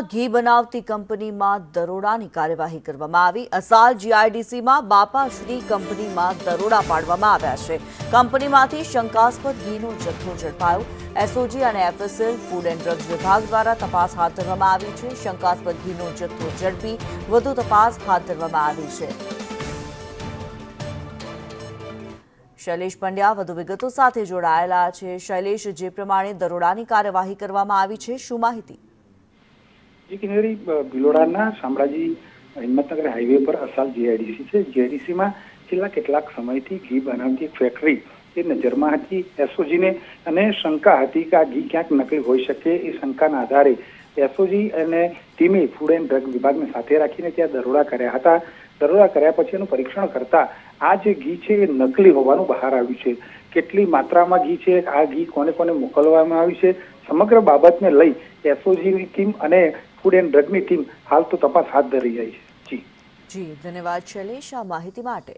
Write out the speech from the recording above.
ઘી બનાવતી કંપનીમાં દરોડાની કાર્યવાહી કરવામાં આવી। અસાલ જીઆઈડીસીમાં બાપાશ્રી કંપનીમાં દરોડા પાડવામાં આવ્યા છે। કંપનીમાંથી શંકાસ્પદ ઘીનો જથ્થો ઝડપાયો। એસઓજી અને એફએસએલ ફૂડ એન્ડ ડ્રગ્સ વિભાગ દ્વારા તપાસ હાથ ધરવામાં આવી છે। શંકાસ્પદ ઘીનો જથ્થો ઝડપી વધુ તપાસ હાથ ધરવામાં આવી છે। શૈલેષ પંડ્યા વધુ વિગતો સાથે જોડાયેલા છે। શૈલેષ, જે પ્રમાણે દરોડાની કાર્યવાહી કરવામાં આવી છે, શું માહિતી? जी किन्नरी ભિલોડાના શામળાજી હિંમતનગર હાઈવે પર અસાલ જીઆઈડીસી છે। જીઆઈડીસીમાં છેલ્લા કેટલાક સમયથી ઘી બનાવતી ફેક્ટરી એ નજરમાં હતી। એસઓજીને અને શંકા હતી કે આ ઘી ક્યાંક નકલી હોઈ શકે। એ શંકાના આધારે એસઓજી અને ટીમે ફૂડ એન્ડ ડ્રગ વિભાગને સાથે રાખીને ત્યાં દરોડા કર્યા હતા। દરોડા કર્યા પછી એનું પરીક્ષણ કરતા આ જે ઘી છે એ નકલી હોવાનું બહાર આવ્યું છે। કેટલી માત્રામાં ઘી છે, આ ઘી કોને કોને મોકલવામાં આવ્યું છે, સમગ્ર બાબતને લઈ એસઓજીની ટીમ અને ફૂડ એન્ડ ડ્રગની ટીમ હાલ તો તપાસ હાથ ધરી રહી છે। જી ધન્યવાદ શૈલેષ આ માહિતી માટે।